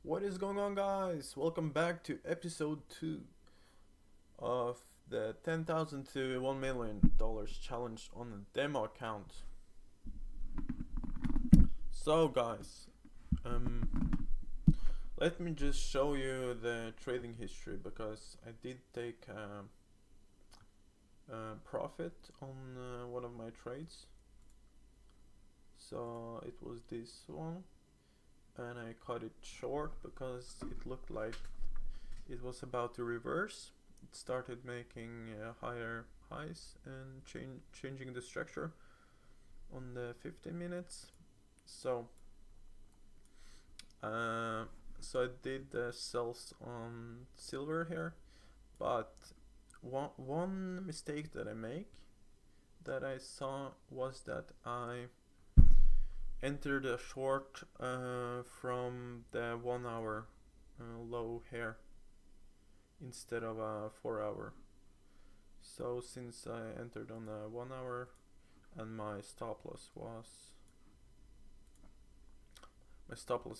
What is going on, guys? Welcome back to episode 2 of the 10,000 to $1 million challenge on the demo account. So, guys, let me just show you the trading history because I did take a profit on one of my trades. So, it was this one, and I cut it short because it looked like it was about to reverse. It started making higher highs and changing the structure on the 15 minutes. So I did the sells on silver here, but one mistake that I saw was that I entered a short from the 1 hour low here instead of a 4 hour. So since I entered on a 1 hour and my stop loss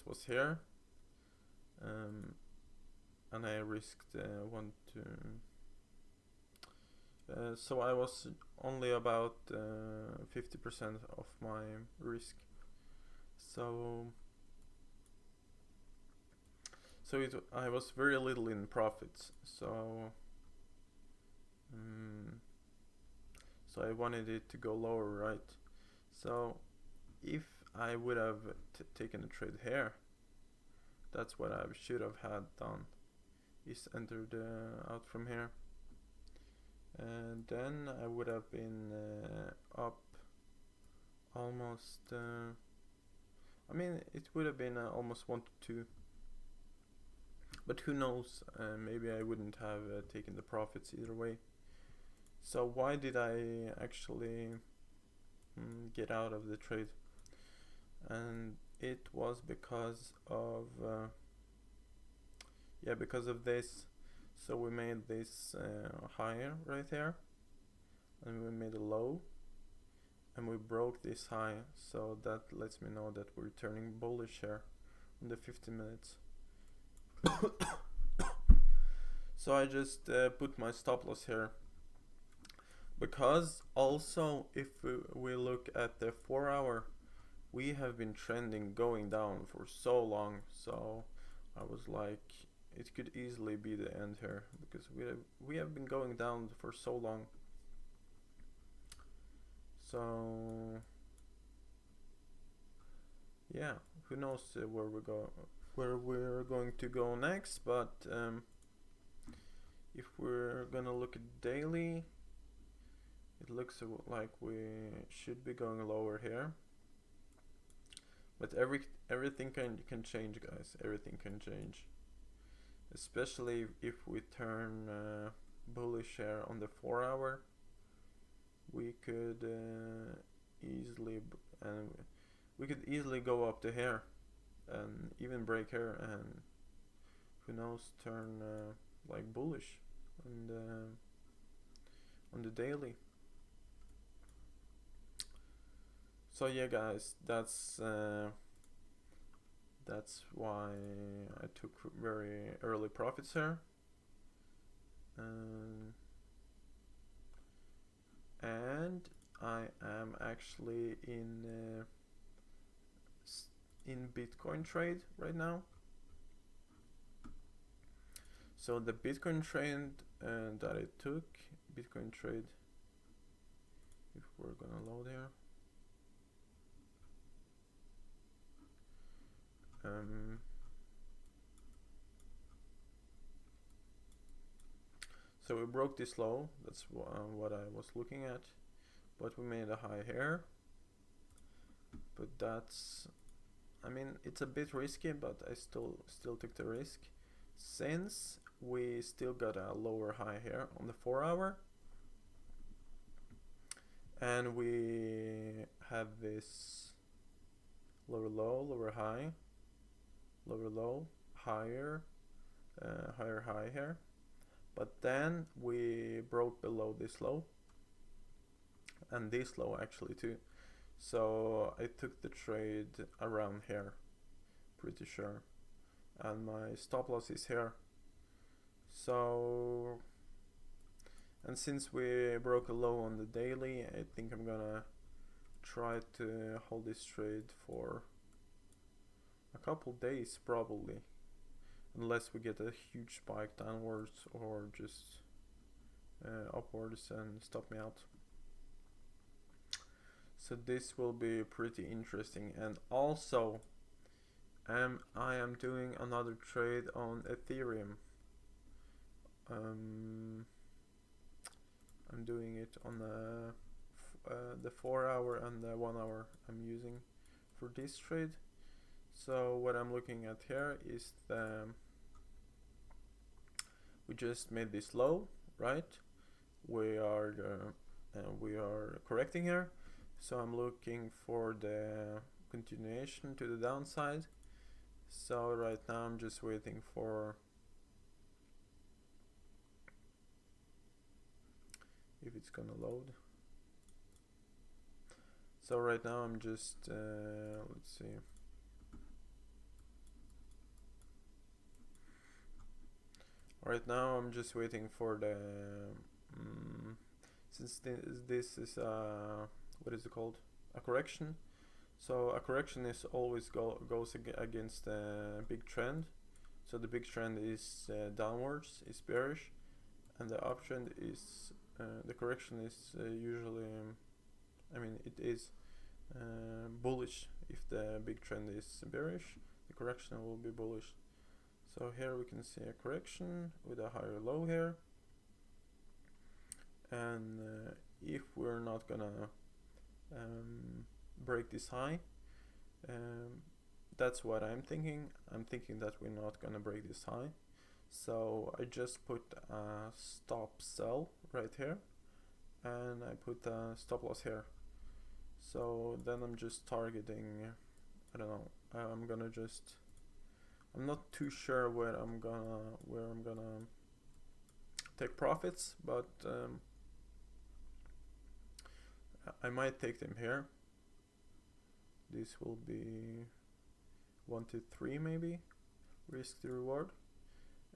was here, and I risked one to so I was only about 50% of my risk. So I was very little in profits. So I wanted it to go lower, right? So if I would have taken a trade here, that's what I should have had done, is entered out from here, and then I would have been up almost I mean, it would have been almost 1 to 2, but who knows, maybe I wouldn't have taken the profits either way. So why did I actually get out of the trade? And it was because of this. So we made this higher right here, and we made a low, and we broke this high, so that lets me know that we're turning bullish here on the 50 minutes. So I just put my stop loss here, because also if we look at the 4 hour, we have been trending going down for so long. So I was like, it could easily be the end here, because we have been going down for so long. So yeah, who knows where we're going to go next, but if we're gonna look at daily, it looks like we should be going lower here. But everything can change, guys. Everything can change, especially if we turn bullish here on the 4 hour. We could easily go up to here and even break here, and who knows, turn like bullish on the daily. So yeah, guys, that's why I took very early profits here, and I am actually in Bitcoin trade right now. So the Bitcoin trade that I took, Bitcoin trade, if we're gonna load here, so we broke this low. That's what I was looking at, but we made a high here. But that's, I mean, it's a bit risky, but I still took the risk, since we still got a lower high here on the 4 hour, and we have this lower low, lower high, lower low, higher higher high here, but then we broke below this low, and this low actually too. So I took the trade around here, pretty sure, and my stop loss is here. So, and since we broke a low on the daily, I think I'm gonna try to hold this trade for a couple days probably, unless we get a huge spike downwards or just upwards and stop me out. So this will be pretty interesting. And also I am doing another trade on Ethereum. I'm doing it on the 4 hour and the 1 hour I'm using for this trade. So what I'm looking at here is we just made this low, right? We are correcting here, so I'm looking for the continuation to the downside. So right now I'm just waiting for if it's gonna load. So right now I'm just let's see. Right now I'm just waiting for the since this is what is it called, a correction. So a correction is always goes against a big trend. So the big trend is downwards, is bearish, and the uptrend is the correction is usually I mean it is bullish. If the big trend is bearish, the correction will be bullish. So here we can see a correction with a higher low here, and if we're not gonna break this high, that's what I'm thinking. I'm thinking that we're not gonna break this high, so I just put a stop sell right here, and I put a stop loss here. So then I'm just targeting, I don't know, I'm not too sure where I'm gonna take profits, but I might take them here. This will be 1 to 3 maybe, risk to reward,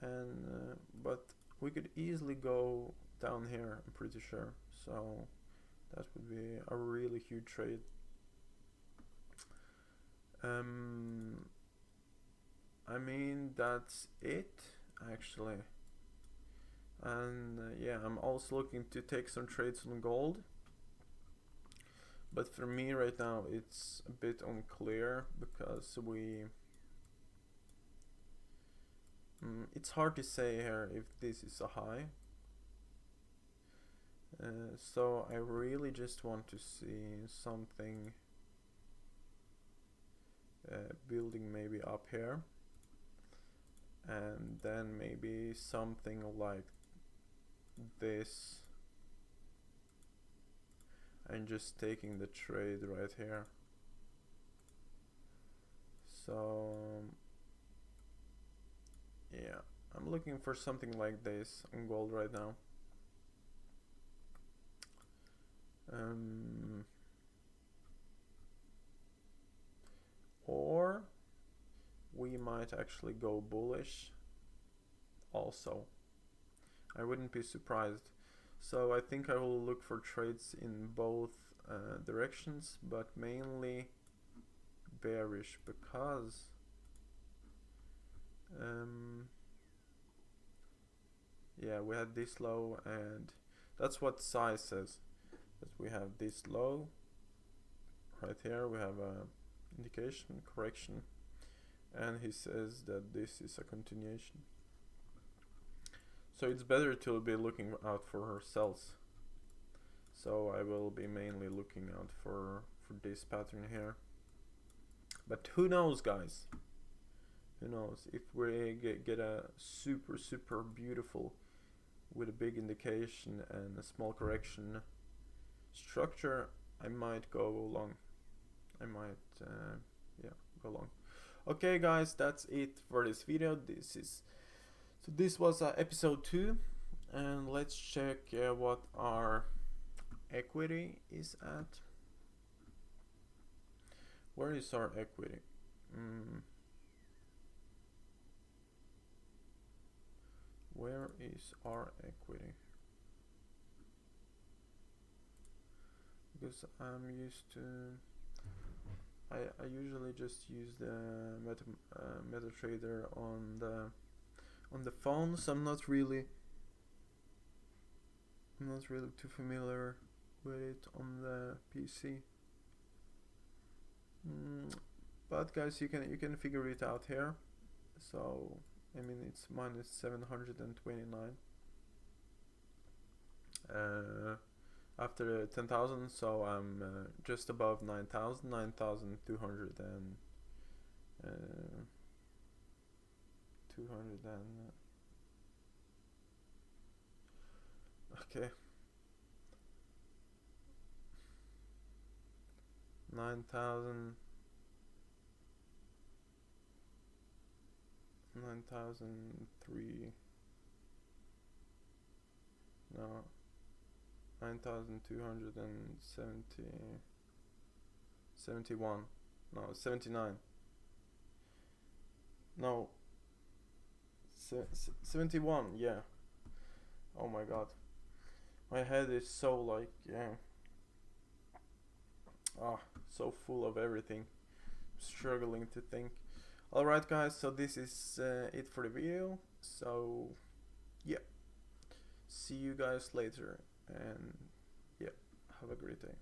and but we could easily go down here, I'm pretty sure. So that would be a really huge trade. I mean, that's it actually. And yeah, I'm also looking to take some trades on gold, but for me right now it's a bit unclear because it's hard to say here if this is a high. So I really just want to see something building maybe up here, and then maybe something like this, and just taking the trade right here. So yeah, I'm looking for something like this on gold right now. Or we might actually go bullish also. I wouldn't be surprised. So I think I will look for trades in both directions, but mainly bearish because yeah, we had this low, and that's what Sai says, that we have this low right here, we have a indication correction, and he says that this is a continuation. So it's better to be looking out for her sells. So I will be mainly looking out for this pattern here. But who knows, guys? Who knows? If we get a super beautiful with a big indication and a small correction structure, I might go long. I might yeah, go long. Okay guys, that's it for this video. This was episode 2, and let's check what our equity is at. Where is our equity? is our equity? Because I'm used to, I usually just use the MetaTrader on the phone, so I'm not really too familiar with it on the PC. But guys, you can figure it out here. So I mean, it's minus 729 after 10,000, so I'm just above 9,000, 9,200 and 200 and okay, 9,000, 9,003, no, 9,270, 71, no, 79, no, 71, yeah. Oh my god, my head is so like, yeah, so full of everything, struggling to think. Alright guys, so this is it for the video, so yeah, see you guys later, and yeah, have a great day.